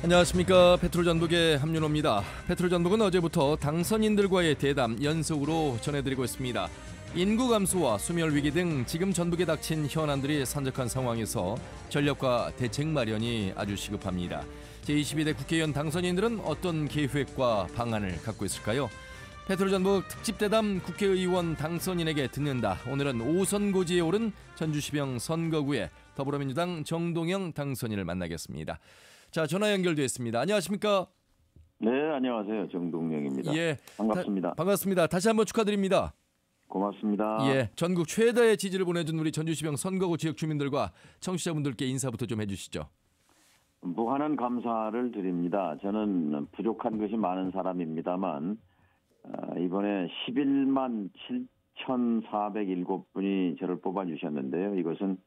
안녕하십니까. 페트롤전북의 함윤호입니다. 페트롤전북은 어제부터 당선인들과의 대담 연속으로 전해드리고 있습니다. 인구 감소와 소멸 위기 등 지금 전북에 닥친 현안들이 산적한 상황에서 전략과 대책 마련이 아주 시급합니다. 제22대 국회의원 당선인들은 어떤 계획과 방안을 갖고 있을까요? 페트롤전북 특집대담 국회의원 당선인에게 듣는다. 오늘은 5선 고지에 오른 전주시병 선거구의 더불어민주당 정동영 당선인을 만나겠습니다. 자, 전화 연결되어 있습니다. 안녕하십니까? 네, 안녕하세요. 정동영입니다. 예, 반갑습니다. 반갑습니다. 다시 한번 축하드립니다. 고맙습니다. 예, 전국 최다의 지지를 보내준 우리 전주시병 선거구 지역 주민들과 청취자분들께 인사부터 좀 해주시죠. 무한한 감사를 드립니다. 저는 부족한 것이 많은 사람입니다만 이번에 11만 7,407분이 저를 뽑아주셨는데요. 이것은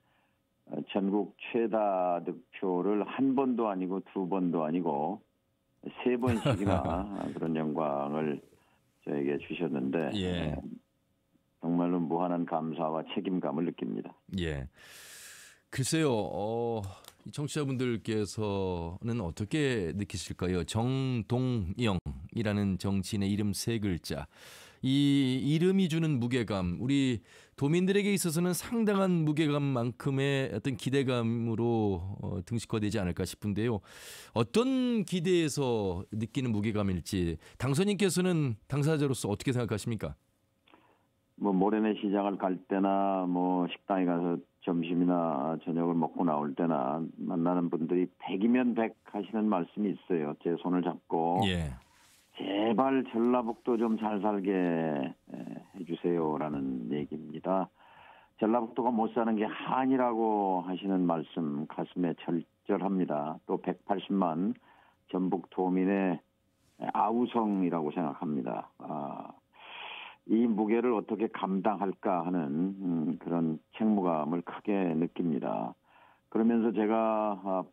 전국 최다 득표를 한 번도 아니고 두 번도 아니고 세 번씩이나 그런 영광을 저에게 주셨는데 예. 정말로 무한한 감사와 책임감을 느낍니다. 예. 글쎄요, 청취자분들께서는 어떻게 느끼실까요? 정동영이라는 정치인의 이름 세 글자. 이 이름이 주는 무게감, 우리 도민들에게 있어서는 상당한 무게감만큼의 어떤 기대감으로 등식화되지 않을까 싶은데요. 어떤 기대에서 느끼는 무게감일지 당선인께서는 당사자로서 어떻게 생각하십니까? 모래내 시장을 갈 때나 식당에 가서 점심이나 저녁을 먹고 나올 때나 만나는 분들이 100이면 100 하시는 말씀이 있어요. 제 손을 잡고 예. 제발 전라북도 좀 잘 살게 해주세요라는 얘기입니다. 전라북도가 못 사는 게 한이라고 하시는 말씀 가슴에 절절합니다. 또 180만 전북 도민의 아우성이라고 생각합니다. 이 무게를 어떻게 감당할까 하는 그런 책무감을 크게 느낍니다. 그러면서 제가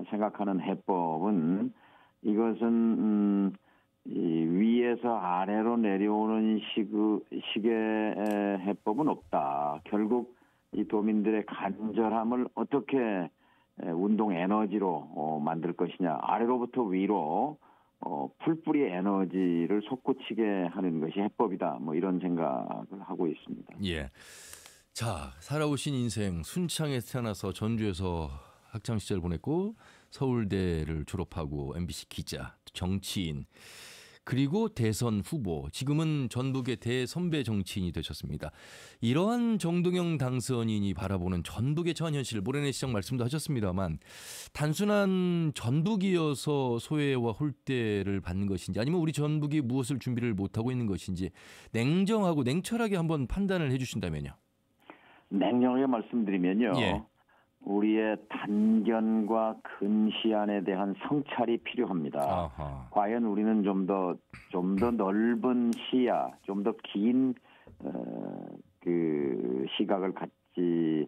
생각하는 해법은 이것은 이 위에서 아래로 내려오는 식의 해법은 없다. 결국 이 도민들의 간절함을 어떻게 운동 에너지로 만들 것이냐. 아래로부터 위로 풀뿌리 에너지를 솟구치게 하는 것이 해법이다. 이런 생각을 하고 있습니다. 예. 자, 살아오신 인생 순창에 태어나서 전주에서 학창 시절 보냈고 서울대를 졸업하고 MBC 기자, 정치인, 그리고 대선 후보, 지금은 전북의 대선배 정치인이 되셨습니다. 이러한 정동영 당선인이 바라보는 전북의 전 현실, 모래내 시장 말씀도 하셨습니다만 단순한 전북이어서 소외와 홀대를 받는 것인지 아니면 우리 전북이 무엇을 준비를 못하고 있는 것인지 냉정하고 냉철하게 한번 판단을 해주신다면요. 냉정하게 말씀드리면요. 예. 우리의 단견과 근시안에 대한 성찰이 필요합니다. 아하. 과연 우리는 좀 더 넓은 시야, 좀 더 긴 그 시각을 가질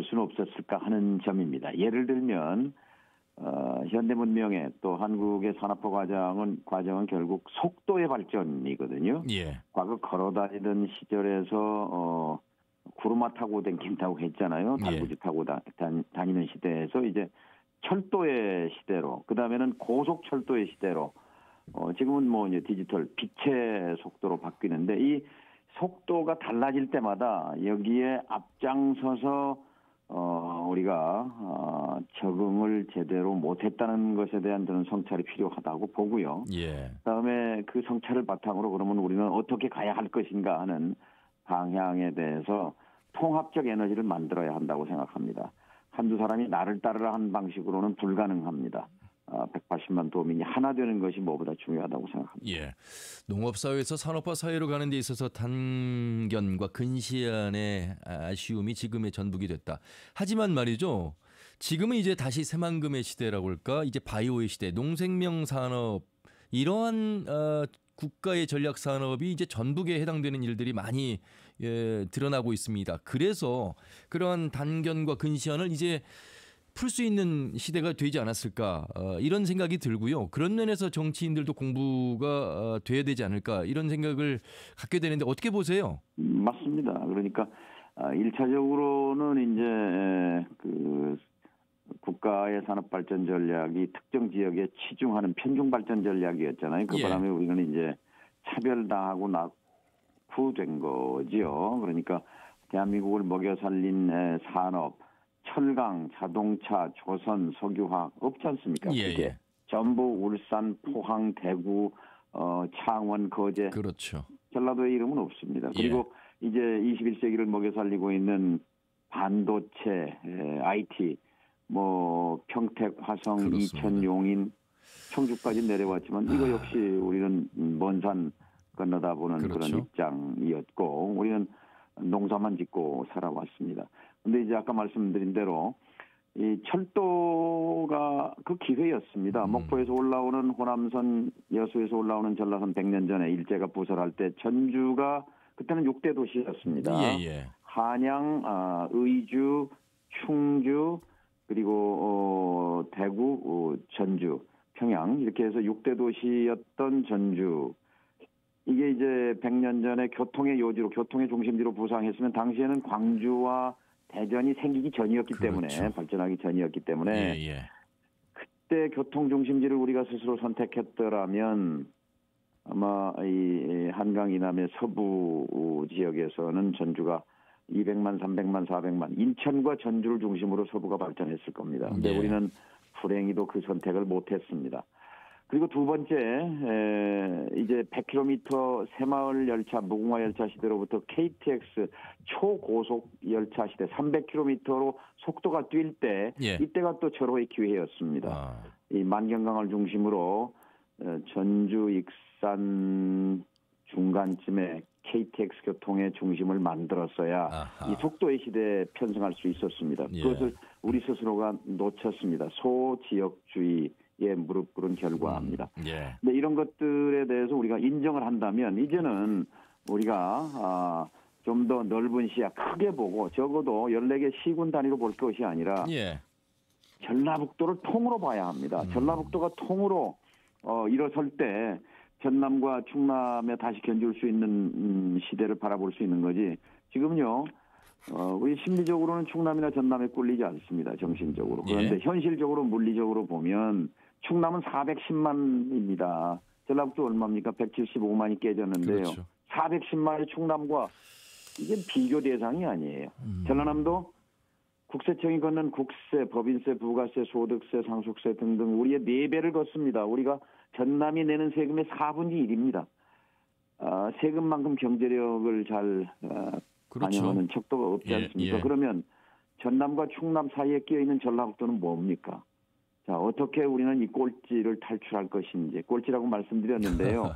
수는 없었을까 하는 점입니다. 예를 들면 현대 문명의 또 한국의 산업화 과정은 결국 속도의 발전이거든요. 예. 과거 걸어다니던 시절에서 구루마 타고 댕긴다고 했잖아요. 달구지 타고 다니는 시대에서 이제 철도의 시대로, 그 다음에는 고속철도의 시대로, 지금은 이제 디지털 빛의 속도로 바뀌는데 이 속도가 달라질 때마다 여기에 앞장서서 우리가 적응을 제대로 못했다는 것에 대한 저는 성찰이 필요하다고 보고요. 예. 그다음에 그 성찰을 바탕으로 그러면 우리는 어떻게 가야 할 것인가 하는 방향에 대해서 통합적 에너지를 만들어야 한다고 생각합니다. 한두 사람이 나를 따르라 하는 방식으로는 불가능합니다. 180만 도민이 하나 되는 것이 뭐보다 중요하다고 생각합니다. 예. 농업사회에서 산업화 사회로 가는 데 있어서 단견과 근시안의 아쉬움이 지금의 전북이 됐다. 하지만 말이죠. 지금은 이제 다시 새만금의 시대라고 할까? 이제 바이오의 시대, 농생명 산업, 이러한 국가의 전략 산업이 이제 전북에 해당되는 일들이 많이 드러나고 있습니다. 그래서 그러한 단견과 근시안을 이제 풀 수 있는 시대가 되지 않았을까 이런 생각이 들고요. 그런 면에서 정치인들도 공부가 돼야 되지 않을까 이런 생각을 갖게 되는데 어떻게 보세요? 맞습니다. 그러니까 1차적으로는 이제 국가의 산업발전 전략이 특정 지역에 치중하는 편중발전 전략이었잖아요. 그 예. 바람에 우리는 이제 차별당하고 낙후된 거지요. 그러니까 대한민국을 먹여 살린 산업, 철강, 자동차, 조선, 석유화학 없지 않습니까? 예, 그게 예. 전부 울산, 포항, 대구, 창원, 거제, 그렇죠. 전라도의 이름은 없습니다. 예. 그리고 이제 21세기를 먹여 살리고 있는 반도체, IT, 뭐 평택, 화성, 그렇습니다. 이천, 용인, 청주까지 내려왔지만 이거 역시 우리는 먼 산 건너다 보는 그렇죠. 그런 입장이었고 우리는 농사만 짓고 살아왔습니다. 근데 이제 아까 말씀드린 대로 이 철도가 그 기회였습니다. 목포에서 올라오는 호남선, 여수에서 올라오는 전라선 100년 전에 일제가 부설할 때 전주가 그때는 6대 도시였습니다. 예, 예. 한양, 의주, 충주 그리고 대구, 전주, 평양 이렇게 해서 6대 도시였던 전주. 이게 이제 100년 전에 교통의 요지로 교통의 중심지로 부상했으면 당시에는 광주와 대전이 생기기 전이었기 때문에 그렇죠. 발전하기 전이었기 때문에 예, 예. 그때 교통 중심지를 우리가 스스로 선택했더라면 아마 이 한강 이남의 서부 지역에서는 전주가 200만, 300만, 400만 인천과 전주를 중심으로 서부가 발전했을 겁니다. 근데 예. 우리는 불행히도 그 선택을 못했습니다. 그리고 두 번째 이제 100km 새마을 열차, 무궁화 열차 시대로부터 KTX 초고속 열차 시대 300km로 속도가 뛸 때 예. 이때가 또 절호의 기회였습니다. 아, 이 만경강을 중심으로 전주, 익산 중간쯤에 KTX 교통의 중심을 만들었어야 아하. 이 속도의 시대에 편승할 수 있었습니다. 예. 그것을 우리 스스로가 놓쳤습니다. 소지역주의에 무릎 꿇은 결과입니다. 예. 근데 이런 것들에 대해서 우리가 인정을 한다면 이제는 우리가 좀 더 넓은 시야 크게 보고 적어도 14개 시군 단위로 볼 것이 아니라 예. 전라북도를 통으로 봐야 합니다. 전라북도가 통으로 일어설 때 전남과 충남에 다시 견줄 수 있는 시대를 바라볼 수 있는 거지. 지금요. 우리 심리적으로는 충남이나 전남에 꿀리지 않습니다. 정신적으로. 그런데 예. 현실적으로 물리적으로 보면 충남은 410만입니다. 전라북도 얼마입니까? 175만이 깨졌는데요. 그렇죠. 410만의 충남과 이게 비교 대상이 아니에요. 전라남도 국세청이 걷는 국세, 법인세, 부가세, 소득세, 상속세 등등 우리의 4배를 걷습니다. 우리가 전남이 내는 세금의 4분의 1입니다. 세금만큼 경제력을 잘 그렇죠. 반영하는 척도가 없지 예, 않습니까? 예. 그러면 전남과 충남 사이에 끼어있는 전라북도는 뭡니까? 자, 어떻게 우리는 이 꼴찌를 탈출할 것인지 꼴찌라고 말씀드렸는데요.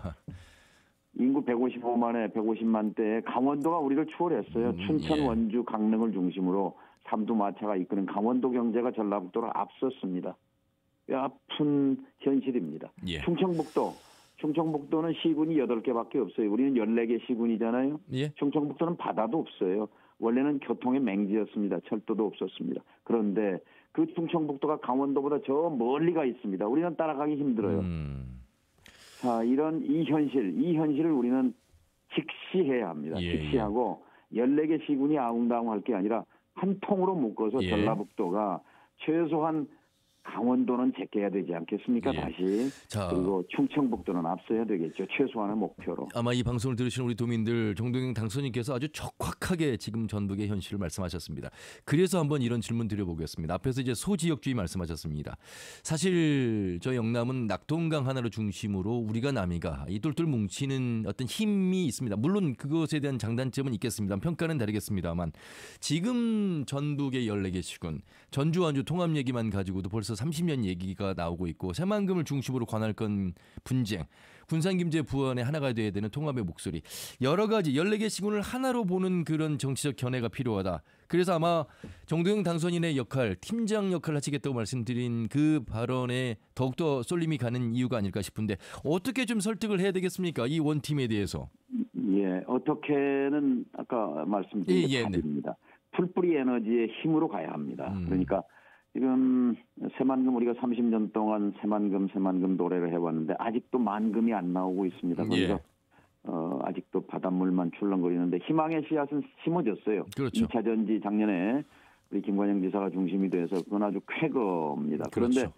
인구 155만에 150만대에 강원도가 우리를 추월했어요. 춘천, 예. 원주, 강릉을 중심으로 삼두마차가 이끄는 강원도 경제가 전라북도를 앞섰습니다. 아픈 현실입니다. 예. 충청북도는 시군이 8개밖에 없어요. 우리는 14개 시군이잖아요. 예. 충청북도는 바다도 없어요. 원래는 교통의 맹지였습니다. 철도도 없었습니다. 그런데 그 충청북도가 강원도보다 저 멀리 가 있습니다. 우리는 따라가기 힘들어요. 자, 이 현실을 우리는 직시해야 합니다. 예, 직시하고 14개 시군이 아웅다웅할 게 아니라 한 통으로 묶어서 예. 전라북도가 최소한 강원도는 제껴야 되지 않겠습니까? 예. 다시. 자. 그리고 충청북도는 앞서야 되겠죠. 최소한의 목표로. 아마 이 방송을 들으시는 우리 도민들 정동영 당선인께서 아주 적확하게 지금 전북의 현실을 말씀하셨습니다. 그래서 한번 이런 질문 드려보겠습니다. 앞에서 이제 소지역주의 말씀하셨습니다. 사실 저 영남은 낙동강 하나를 중심으로 우리가 남이가 이 똘똘 뭉치는 어떤 힘이 있습니다. 물론 그것에 대한 장단점은 있겠습니다. 평가는 다르겠습니다만 지금 전북의 14개 시군 전주 완주 통합 얘기만 가지고도 벌써 30년 얘기가 나오고 있고 새만금을 중심으로 관할권 분쟁 군산김제 부안의 하나가 돼야 되는 통합의 목소리 여러 가지 14개 시군을 하나로 보는 그런 정치적 견해가 필요하다. 그래서 아마 정동영 당선인의 역할 팀장 역할을 하시겠다고 말씀드린 그 발언에 더욱더 쏠림이 가는 이유가 아닐까 싶은데 어떻게 좀 설득을 해야 되겠습니까? 이 원팀에 대해서. 예, 어떻게는 아까 말씀드린 예, 답입니다. 풀뿌리 에너지의 힘으로 가야 합니다. 그러니까 지금 새만금 우리가 30년 동안 새만금 노래를 해왔는데 아직도 만금이 안 나오고 있습니다. 그래서 아직도 바닷물만 출렁거리는데 희망의 씨앗은 심어졌어요. 그렇죠. 2차 전지 작년에 우리 김관영 지사가 중심이 돼서 그건 아주 쾌거입니다. 그런데 그렇죠.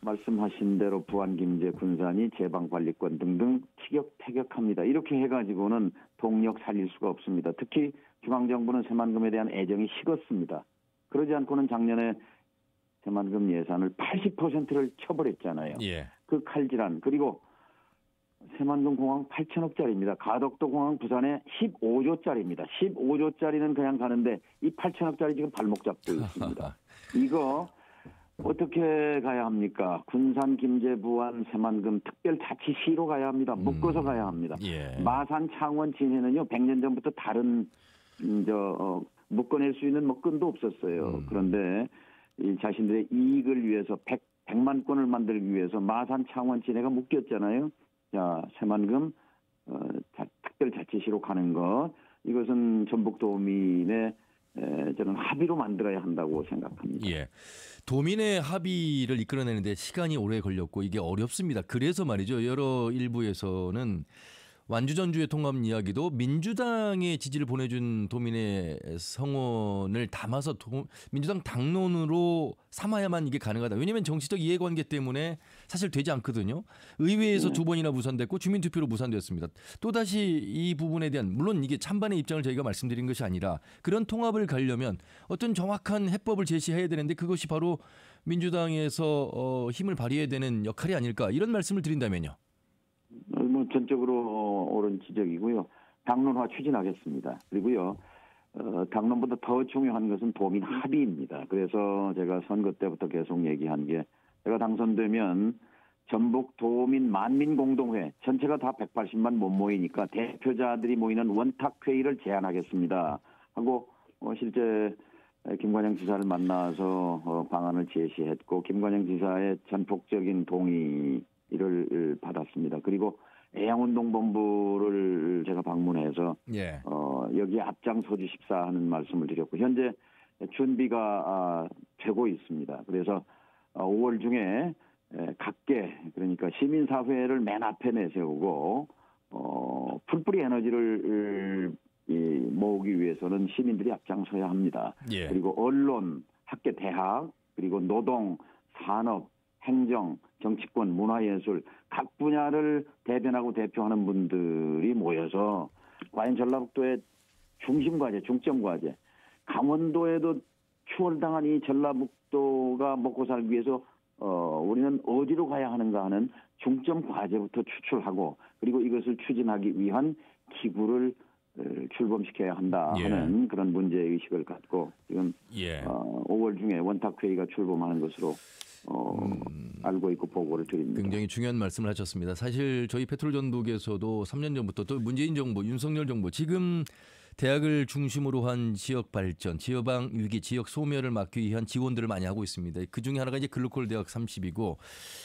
말씀하신 대로 부안, 김제, 군산이 제방관리권 등등 티격태격합니다. 이렇게 해가지고는 동력 살릴 수가 없습니다. 특히 중앙정부는 새만금에 대한 애정이 식었습니다. 그러지 않고는 작년에 새만금 예산을 80%를 쳐버렸잖아요. 예. 그 칼질한 그리고 새만금 공항 8천억짜리입니다. 가덕도 공항 부산에 15조짜리입니다. 15조짜리는 그냥 가는데 이 8천억짜리 지금 발목 잡고 있습니다. 이거 어떻게 가야 합니까? 군산, 김제, 부안, 새만금 특별자치시로 가야 합니다. 묶어서 가야 합니다. 예. 마산, 창원, 진해는요 100년 전부터 다른 묶어낼 수 있는 뭐 끈도 없었어요. 그런데 이 자신들의 이익을 위해서 100만 건을 만들기 위해서 마산, 창원, 진해가 묶였잖아요. 자, 새만금 특별자치시로 가는 것 이것은 전북도민의 저는 합의로 만들어야 한다고 생각합니다. 예. 도민의 합의를 이끌어내는데 시간이 오래 걸렸고 이게 어렵습니다. 그래서 말이죠. 여러 일부에서는 완주 전주의 통합 이야기도 민주당의 지지를 보내준 도민의 성원을 담아서 민주당 당론으로 삼아야만 이게 가능하다. 왜냐하면 정치적 이해관계 때문에 사실 되지 않거든요. 의회에서 두 번이나 무산됐고 주민투표로 무산되었습니다. 또다시 이 부분에 대한 물론 이게 찬반의 입장을 저희가 말씀드린 것이 아니라 그런 통합을 가려면 어떤 정확한 해법을 제시해야 되는데 그것이 바로 민주당에서 힘을 발휘해야 되는 역할이 아닐까 이런 말씀을 드린다면요. 뭐 전적으로 옳은 지적이고요. 당론화 추진하겠습니다. 그리고요. 당론보다 더 중요한 것은 도민 합의입니다. 그래서 제가 선거 때부터 계속 얘기한 게 제가 당선되면 전북 도민 만민공동회 전체가 다 180만 못 모이니까 대표자들이 모이는 원탁회의를 제안하겠습니다. 하고 실제 김관영 지사를 만나서 방안을 제시했고 김관영 지사의 전폭적인 동의를 받았습니다. 그리고 애양운동본부를 제가 방문해서 예. 여기에 앞장서 주십사 하는 말씀을 드렸고 현재 준비가 되고 있습니다. 그래서 5월 중에 각계 그러니까 시민사회를 맨 앞에 내세우고 풀뿌리 에너지를 모으기 위해서는 시민들이 앞장서야 합니다. 예. 그리고 언론, 학계, 대학 그리고 노동, 산업, 행정, 정치권, 문화예술 각 분야를 대변하고 대표하는 분들이 모여서 과연 전라북도의 중심 과제, 중점 과제, 강원도에도 추월당한 이 전라북도가 먹고 살기 위해서 우리는 어디로 가야 하는가 하는 중점 과제부터 추출하고 그리고 이것을 추진하기 위한 기구를 출범시켜야 한다 하는 그런 문제의식을 갖고 지금 5월 중에 원탁회의가 출범하는 것으로 알고 있고 보고를 드립니다. 굉장히 중요한 말씀을 하셨습니다. 사실 저희 페트롤 전북에서도 3년 전부터 또 문재인 정부, 윤석열 정부 지금 대학을 중심으로 한 지역 발전, 지여방 위기, 지역 소멸을 막기 위한 지원들을 많이 하고 있습니다. 그중에 하나가 이제 글로컬 대학 30이고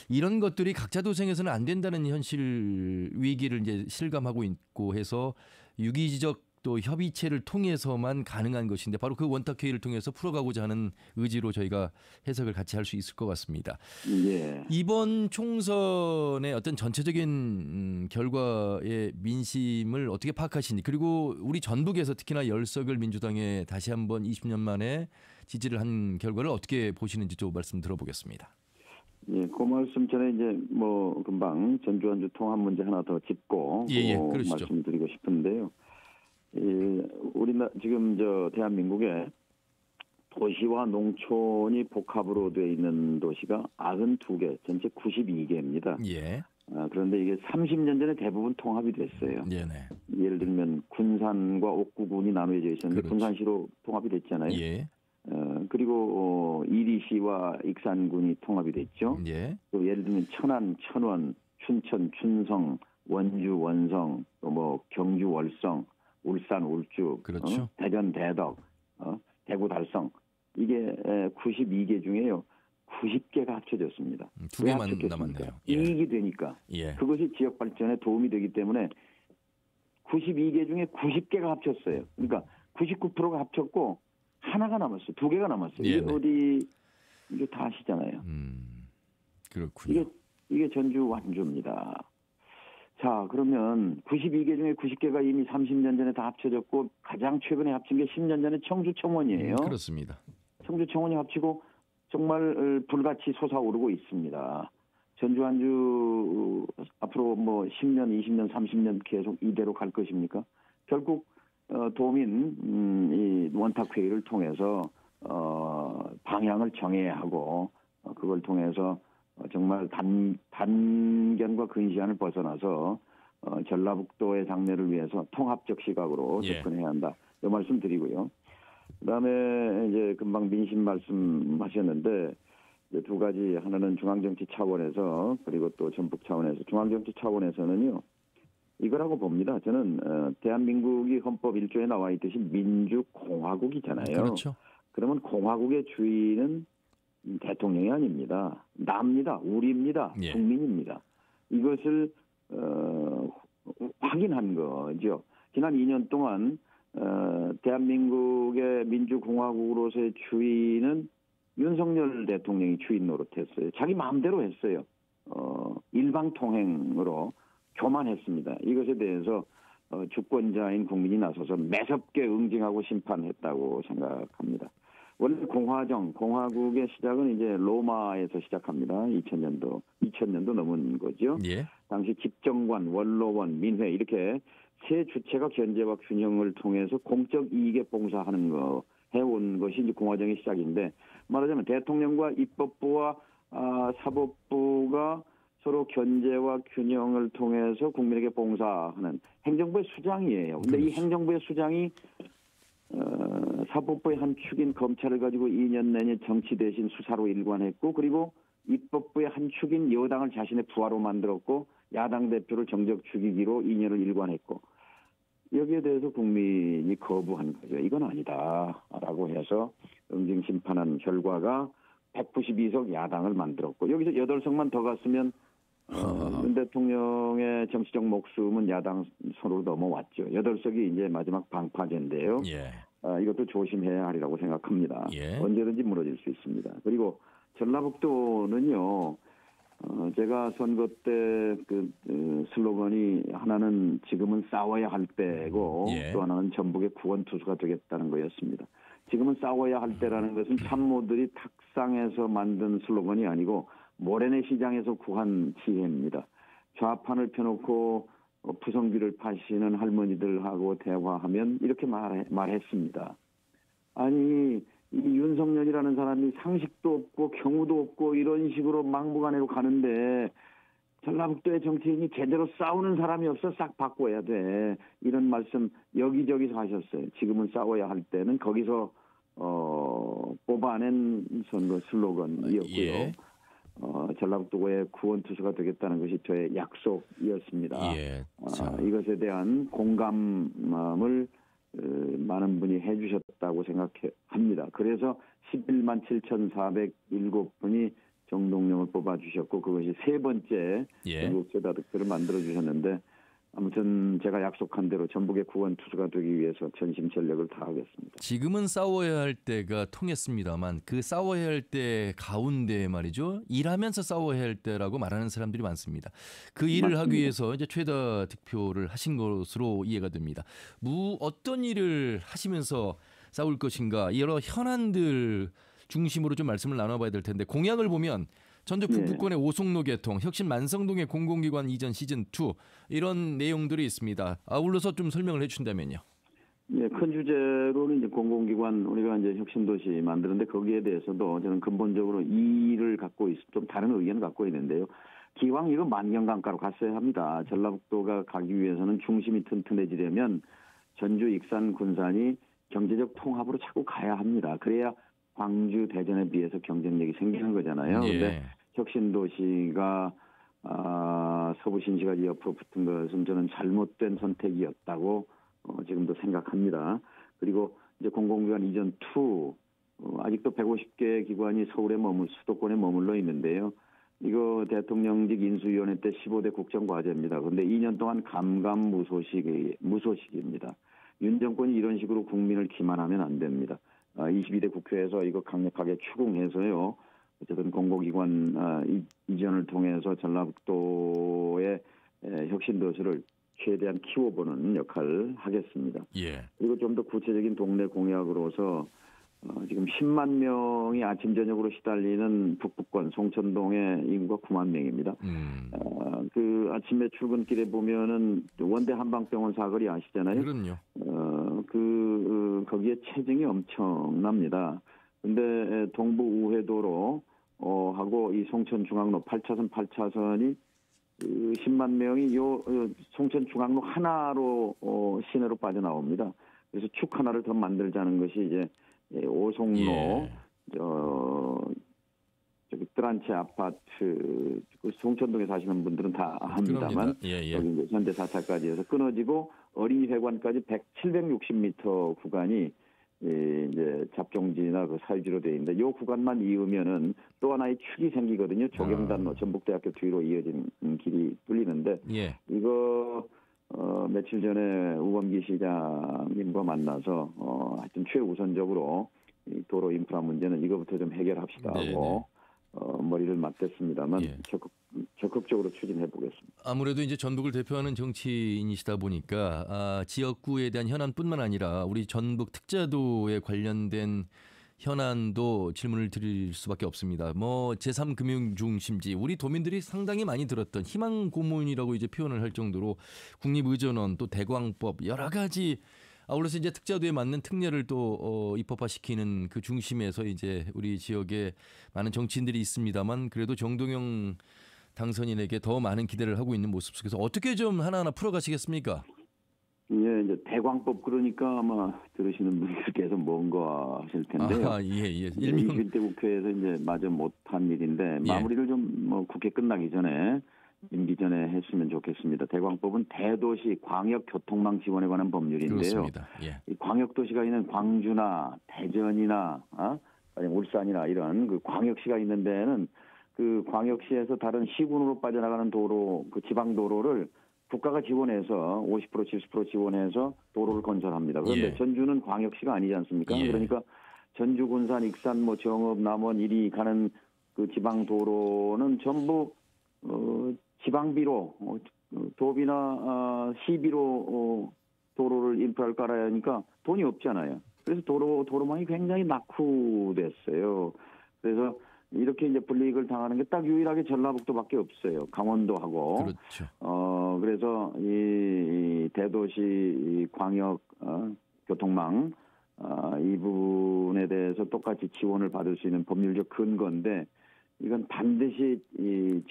이런 것들이 각자 도생해서는 안 된다는 현실 위기를 이제 실감하고 있고 해서 유기지적 또 협의체를 통해서만 가능한 것인데 바로 그 원탁회의를 통해서 풀어가고자 하는 의지로 저희가 해석을 같이 할 수 있을 것 같습니다. 예. 이번 총선의 어떤 전체적인 결과의 민심을 어떻게 파악하시니 그리고 우리 전북에서 특히나 열석을 민주당에 다시 한번 20년 만에 지지를 한 결과를 어떻게 보시는지 좀 말씀 들어보겠습니다. 예, 그 말씀 전에 이제 뭐 금방 전주 완주 통합 문제 하나 더 짚고 말씀드리고 싶은데요. 우리나라 지금 대한민국에 도시와 농촌이 복합으로 되어 있는 도시가 92개, 전체 92개입니다. 예. 그런데 이게 30년 전에 대부분 통합이 됐어요. 네네. 예를 들면 군산과 옥구군이 나눠져 있었는데 그렇죠. 군산시로 통합이 됐잖아요. 예. 그리고 이리시와 익산군이 통합이 됐죠. 예. 또 예를 들면 천안, 천원, 춘천, 춘성, 원주, 원성, 또 뭐 경주, 월성, 울산, 울주, 그렇죠. 대전, 대덕, 대구, 달성 이게 92개 중에요. 90개가 합쳐졌습니다. 두 개만 남았네요. 예. 이익이 되니까 예. 그것이 지역 발전에 도움이 되기 때문에 92개 중에 90개가 합쳤어요. 그러니까 99%가 합쳤고 하나가 남았어요. 두 개가 남았어요. 예, 이게 어디 이게 다 아시잖아요. 그렇군요. 이게 전주 완주입니다. 자, 그러면 92개 중에 90개가 이미 30년 전에 다 합쳐졌고 가장 최근에 합친 게 10년 전에 청주청원이에요. 그렇습니다. 청주청원이 합치고 정말 불같이 솟아오르고 있습니다. 전주 안주 앞으로 뭐 10년, 20년, 30년 계속 이대로 갈 것입니까? 결국 도민 이 원탁회의를 통해서 방향을 정해야 하고 그걸 통해서 정말 단견과 근시안을 벗어나서 전라북도의 장래를 위해서 통합적 시각으로 접근해야 한다. 이 말씀 드리고요. 그다음에 이제 금방 민심 말씀하셨는데 이제 두 가지, 하나는 중앙정치 차원에서 그리고 또 전북 차원에서. 중앙정치 차원에서는요, 이거라고 봅니다. 저는 대한민국이 헌법 1조에 나와 있듯이 민주공화국이잖아요. 그렇죠. 그러면 공화국의 주인은 대통령이 아닙니다. 나입니다. 우리입니다. 예. 국민입니다. 이것을 확인한 거죠. 지난 2년 동안 대한민국의 민주공화국으로서의 주인은 윤석열 대통령이 주인 노릇했어요. 자기 마음대로 했어요. 일방통행으로 교만했습니다. 이것에 대해서 주권자인 국민이 나서서 매섭게 응징하고 심판했다고 생각합니다. 원래 공화국의 시작은 이제 로마에서 시작합니다. 2000년도 넘은 거죠. 예. 당시 집정관, 원로원, 민회 이렇게 세 주체가 견제와 균형을 통해서 공적 이익에 봉사하는 거 해온 것이 이제 공화정의 시작인데, 말하자면 대통령과 입법부와 사법부가 서로 견제와 균형을 통해서 국민에게 봉사하는 행정부의 수장이에요. 근데 이 행정부의 수장이 사법부의 한 축인 검찰을 가지고 2년 내내 정치 대신 수사로 일관했고, 그리고 입법부의 한 축인 여당을 자신의 부하로 만들었고, 야당 대표를 정적 죽이기로 2년을 일관했고, 여기에 대해서 국민이 거부한 거죠. 이건 아니다라고 해서 응징 심판한 결과가 192석 야당을 만들었고, 여기서 8석만 더 갔으면 윤 대통령의 정치적 목숨은 야당 손으로 넘어왔죠. 8석이 이제 마지막 방파제인데요. 예. 이것도 조심해야 하리라고 생각합니다. 예. 언제든지 무너질 수 있습니다. 그리고 전라북도는요, 제가 선거 때 슬로건이 하나는 지금은 싸워야 할 때고 예. 또 하나는 전북의 구원투수가 되겠다는 거였습니다. 지금은 싸워야 할 때라는 것은 참모들이 탁상에서 만든 슬로건이 아니고 모래내 시장에서 구한 지혜입니다. 좌판을 펴놓고 푸성비를 파시는 할머니들하고 대화하면 이렇게 말했습니다. 아니, 이 윤석열이라는 사람이 상식도 없고 경우도 없고 이런 식으로 막무가내로 가는데 전라북도의 정치인이 제대로 싸우는 사람이 없어 싹 바꿔야 돼. 이런 말씀 여기저기서 하셨어요. 지금은 싸워야 할 때는 거기서 뽑아낸 선거 슬로건이었고요. 예. 전라북도의 구원투수가 되겠다는 것이 저의 약속이었습니다. 예. 이것에 대한 공감을 많은 분이 해주셨다고 생각합니다. 그래서 11만 7,407분이 정동영을 뽑아주셨고, 그것이 세 번째 전국 최다 득표를 만들어주셨는데, 아무튼 제가 약속한 대로 전북의 구원 투수가 되기 위해서 전심전력을 다하겠습니다. 지금은 싸워야 할 때가 통했습니다만 그 싸워야 할 때 가운데 말이죠. 일하면서 싸워야 할 때라고 말하는 사람들이 많습니다. 그 일을 맞습니다. 하기 위해서 이제 최다 득표를 하신 것으로 이해가 됩니다. 어떤 일을 하시면서 싸울 것인가, 여러 현안들 중심으로 좀 말씀을 나눠봐야 될 텐데, 공약을 보면 전북 북부권의 오송로 개통, 혁신 만성동의 공공기관 이전 시즌2 이런 내용들이 있습니다. 아울러서 좀 설명을 해주신다면요. 네, 큰 주제로는 이제 공공기관, 우리가 이제 혁신도시 만드는데 거기에 대해서도 저는 근본적으로 이의를 갖고 좀 다른 의견을 갖고 있는데요. 기왕 이거 만경강가로 갔어야 합니다. 전라북도가 가기 위해서는 중심이 튼튼해지려면 전주, 익산, 군산이 경제적 통합으로 자꾸 가야 합니다. 그래야 광주, 대전에 비해서 경쟁력이 생기는 거잖아요. 그런데 혁신도시가 서부신시가지 옆으로 붙은 것은 저는 잘못된 선택이었다고 지금도 생각합니다. 그리고 이제 공공기관 이전 2 아직도 150개 기관이 수도권에 머물러 있는데요. 이거 대통령직 인수위원회 때 15대 국정과제입니다. 그런데 2년 동안 무소식입니다. 윤 정권이 이런 식으로 국민을 기만하면 안 됩니다. 22대 국회에서 이거 강력하게 추궁해서요. 어쨌든 공공기관 이전을 통해서 전라북도의 혁신도시를 최대한 키워보는 역할을 하겠습니다. 예. 그리고 좀 더 구체적인 동네 공약으로서 지금 10만 명이 아침 저녁으로 시달리는 북부권 송천동의 인구가 9만 명입니다. 그 아침에 출근길에 보면은 원대 한방병원 사거리 아시잖아요. 그럼요. 거기에 체증이 엄청납니다. 근데 동부 우회도로 하고 이 송천중앙로 8차선 8차선이 10만 명이 송천 중앙로 하나로 시내로 빠져나옵니다. 그래서 축 하나를 더 만들자는 것이 이제 오송로, 예. 저기 뜰한채 아파트, 그 송천동에 사시는 분들은 다 합니다만 예. 여기 이제 현대 4차까지 해서 끊어지고 어린이회관까지 760m 구간이 이제 잡종지나 그 사유지로 되어 있는데 이 구간만 이으면은 또 하나의 축이 생기거든요. 조경단로 전북대학교 뒤로 이어진 길이 뚫리는데 예. 이거 며칠 전에 우범기 시장님과 만나서 하여튼 최우선적으로 이 도로 인프라 문제는 이거부터 좀 해결합시다 하고 머리를 맞댔습니다만 예. 적극적으로 추진해 보겠습니다. 아무래도 이제 전북을 대표하는 정치인이시다 보니까 지역구에 대한 현안뿐만 아니라 우리 전북 특자도에 관련된 현안도 질문을 드릴 수밖에 없습니다. 뭐 제3금융중심지 우리 도민들이 상당히 많이 들었던 희망 고문이라고 이제 표현을 할 정도로 국립의전원 또 대광법 여러 가지 아울러서 이제 특자도에 맞는 특례를 또 입법화시키는 그 중심에서 이제 우리 지역에 많은 정치인들이 있습니다만 그래도 정동영 당선인에게 더 많은 기대를 하고 있는 모습 속에서 어떻게 좀 하나하나 풀어가시겠습니까? 예, 이제 대광법 그러니까 아마 들으시는 분들께서 뭔가 하실 텐데요. 예. 20대 국회에서 이제 마저 못한 일인데 마무리를 좀 뭐 국회 끝나기 전에 임기 전에 했으면 좋겠습니다. 대광법은 대도시 광역 교통망 지원에 관한 법률인데요. 그렇습니다. 예. 이 광역도시가 있는 광주나 대전이나 아니 울산이나 이런 그 광역시가 있는 데는 그 광역시에서 다른 시군으로 빠져나가는 도로, 그 지방 도로를 국가가 지원해서 50% 70% 지원해서 도로를 건설합니다. 그런데 예. 전주는 광역시가 아니지 않습니까? 예. 그러니까 전주, 군산, 익산, 뭐 정읍, 남원, 이리 가는 그 지방 도로는 전부 지방비로 도비나 시비로 도로를 인프라를 깔아야 하니까 돈이 없잖아요. 그래서 도로망이 굉장히 낙후됐어요. 그래서 이렇게 이제 불이익을 당하는 게 딱 유일하게 전라북도밖에 없어요. 강원도하고. 그렇죠. 그래서 이 대도시 광역 교통망 이 부분에 대해서 똑같이 지원을 받을 수 있는 법률적 근거인데 이건 반드시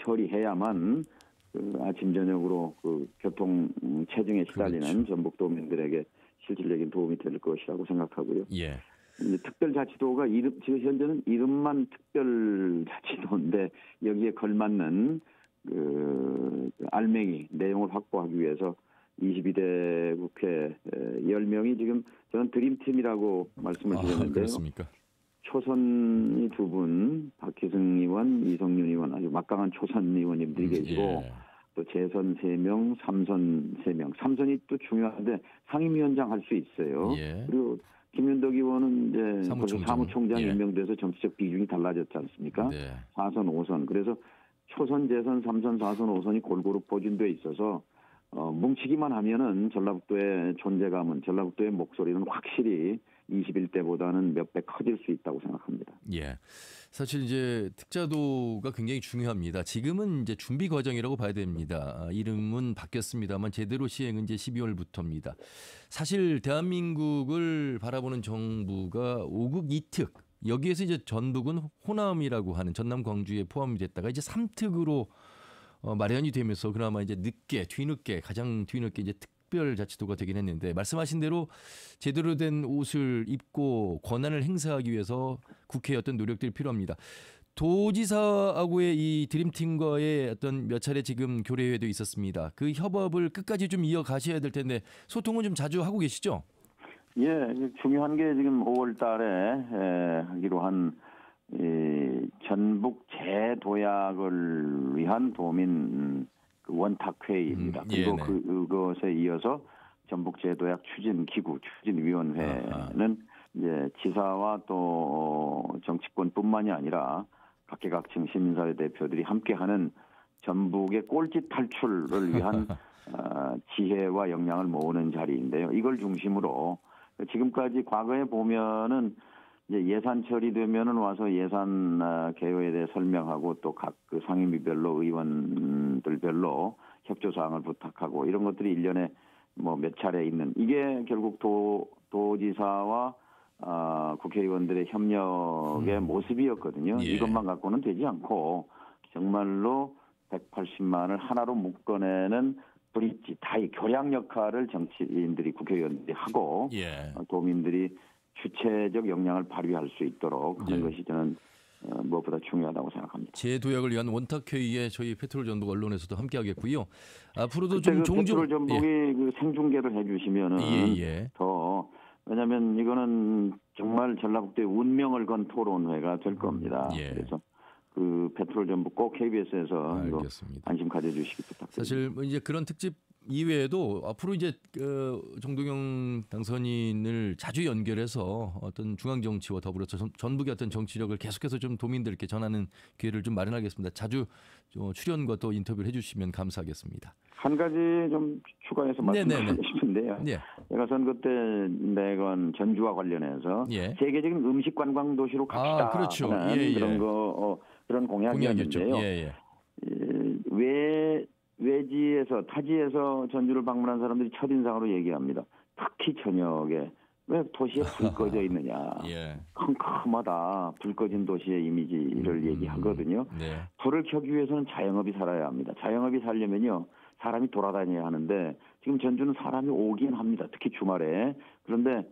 처리해야만 그 아침 저녁으로 그 교통 체증에 시달리는 그렇죠. 전북도민들에게 실질적인 도움이 될 것이라고 생각하고요. 예. 특별자치도가 지금 현재는 이름만 특별자치도인데 여기에 걸맞는 그 알맹이 내용을 확보하기 위해서 22대 국회 10명이 지금 저는 드림팀이라고 말씀을 드렸는데요. 그렇습니까? 초선이 2분, 박희승 의원, 이성윤 의원 아주 막강한 초선 의원님들이 계시고 또 재선 3명, 삼선 3명. 삼선이 또 중요한데 상임위원장 할 수 있어요. 그리고 김윤덕 의원은 이제 사무총장 임명돼서 정치적 비중이 달라졌지 않습니까? 4선, 5선. 그래서 초선, 재선, 3선, 4선, 5선이 골고루 포진돼 있어서 뭉치기만 하면은 전라북도의 존재감은 전라북도의 목소리는 확실히 21대보다는 몇 배 커질 수 있다고 생각합니다. 예. 사실 이제 특자도가 굉장히 중요합니다. 지금은 이제 준비 과정이라고 봐야 됩니다. 이름은 바뀌었습니다만 제대로 시행은 이제 12월부터입니다. 사실 대한민국을 바라보는 정부가 5국 2특 여기에서 이제 전북은 호남이라고 하는 전남 광주에 포함이 됐다가 이제 3특으로 마련이 되면서 그나마 이제 뒤늦게 가장 뒤늦게 이제 특별자치도가 되긴 했는데 말씀하신 대로 제대로 된 옷을 입고 권한을 행사하기 위해서 국회의 어떤 노력들이 필요합니다. 도지사하고의 이 드림팀과의 어떤 몇 차례 지금 교례회도 있었습니다. 그 협업을 끝까지 좀 이어가셔야 될 텐데 소통은 좀 자주 하고 계시죠? 예, 중요한 게 지금 5월 달에 하기로 한 전북 재도약을 위한 도민 원탁회의입니다. 그리고 그것에 이어서 전북 재도약 추진기구, 추진위원회는 이제 지사와 또 정치권뿐만이 아니라 각계각층 시민사회 대표들이 함께하는 전북의 꼴찌 탈출을 위한 지혜와 역량을 모으는 자리인데요. 이걸 중심으로 지금까지 과거에 보면은 이제 예산 처리되면은 와서 예산 개요에 대해 설명하고 또 각 그 상임위별로 의원들별로 협조 사항을 부탁하고 이런 것들이 1년에 뭐 몇 차례 있는 이게 결국 도지사와 국회의원들의 협력의 모습이었거든요. 예. 이것만 갖고는 되지 않고 정말로 180만을 하나로 묶어내는 브릿지, 다이 교량 역할을 정치인들이 국회의원들이 하고 예. 도민들이 주체적 역량을 발휘할 수 있도록 하는 예. 것이 저는 무엇보다 중요하다고 생각합니다. 재도약을 위한 원탁회의에 저희 페트롤 전북 언론에서도 함께하겠고요. 앞으로도 그때 좀 그 종종 페트롤 전북이 그 생중계를 해주시면은 예. 더 왜냐하면 이거는 정말 전라북도의 운명을 건 토론회가 될 겁니다. 예. 그래서 그 페트롤 전북 꼭 KBS에서 알겠습니다. 관심 가져주시기 부탁드립니다. 사실 뭐 이제 그런 특집 이외에도 앞으로 이제 정동영 당선인을 자주 연결해서 어떤 중앙 정치와 더불어서 전북의 어떤 정치력을 계속해서 좀 도민들께 전하는 기회를 좀 마련하겠습니다. 자주 출연과 또 인터뷰를 해주시면 감사하겠습니다. 한 가지 좀 추가해서 말씀드리고 싶은데요. 예. 제가 선거 때 내건 전주와 관련해서 예. 세계적인 음식 관광 도시로 갑시다. 그렇죠. 하는 그런 거 그런 공약이었는데요. 예. 외지에서 타지에서 전주를 방문한 사람들이 첫인상으로 얘기합니다. 특히 저녁에 왜 도시에 불 꺼져 있느냐. 예. 컴컴하다. 불 꺼진 도시의 이미지를 얘기하거든요. 네. 불을 켜기 위해서는 자영업이 살아야 합니다. 자영업이 살려면요. 사람이 돌아다녀야 하는데 지금 전주는 사람이 오긴 합니다. 특히 주말에. 그런데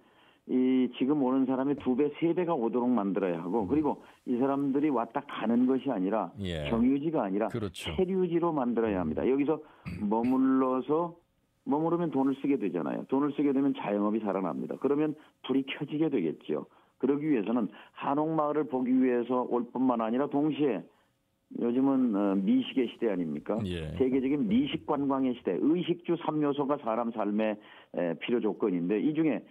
이 지금 오는 사람이 2배, 3배가 오도록 만들어야 하고 그리고 이 사람들이 왔다 가는 것이 아니라 예. 경유지가 아니라 그렇죠. 체류지로 만들어야 합니다. 여기서 머무르면 돈을 쓰게 되잖아요. 돈을 쓰게 되면 자영업이 살아납니다. 그러면 불이 켜지게 되겠죠. 그러기 위해서는 한옥마을을 보기 위해서 올 뿐만 아니라 동시에 요즘은 미식의 시대 아닙니까? 예. 세계적인 미식 관광의 시대. 의식주 3요소가 사람 삶의 필요 조건인데 이 중에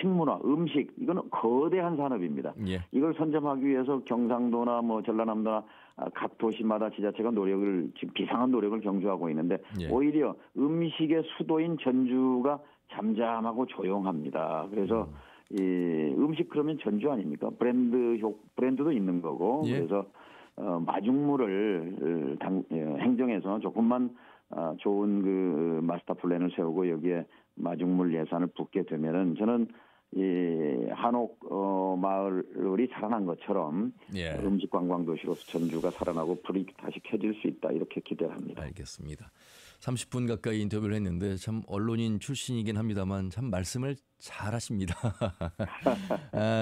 식문화, 음식 이거는 거대한 산업입니다. 예. 이걸 선점하기 위해서 경상도나 뭐 전라남도나 각 도시마다 지자체가 지금 비상한 노력을 경주하고 있는데 예. 오히려 음식의 수도인 전주가 잠잠하고 조용합니다. 그래서 이 음식 그러면 전주 아닙니까? 브랜드도 있는 거고 예. 그래서 마중물을 행정에서 조금만 좋은 그 마스터 플랜을 세우고 여기에 마중물 예산을 붓게 되면은 저는 이 한옥 마을이 살아난 것처럼 예. 음식 관광 도시로서 전주가 살아나고 불이 다시 켜질 수 있다 이렇게 기대를 합니다. 알겠습니다. 30분 가까이 인터뷰를 했는데 참 언론인 출신이긴 합니다만 참 말씀을 잘하십니다.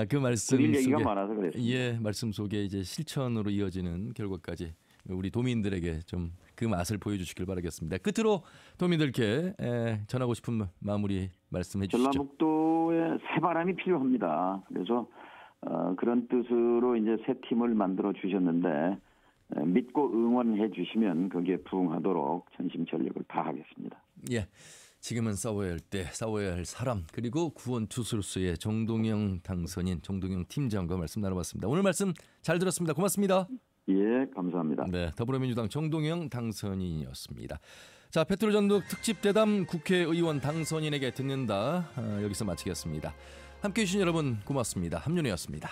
그 말씀 드릴 속에 얘기가 많아서 그랬습니다. 예, 말씀 속에 이제 실천으로 이어지는 결과까지 우리 도민들에게 좀 그 맛을 보여주시길 바라겠습니다. 끝으로 도민들께 전하고 싶은 마무리 말씀해 주시죠. 전라북도에 새바람이 필요합니다. 그래서 그런 뜻으로 이제 새 팀을 만들어 주셨는데 믿고 응원해 주시면 거기에 부응하도록 전심전력을 다하겠습니다. 예, 지금은 싸워야 할 때 싸워야 할 사람 그리고 구원 투수로서의 정동영 당선인 정동영 팀장과 말씀 나눠봤습니다. 오늘 말씀 잘 들었습니다. 고맙습니다. 예, 감사합니다. 네, 더불어민주당 정동영 당선인이었습니다. 자, 페트롤 전북 특집 대담 국회의원 당선인에게 듣는다 여기서 마치겠습니다. 함께해 주신 여러분 고맙습니다. 함윤혜였습니다.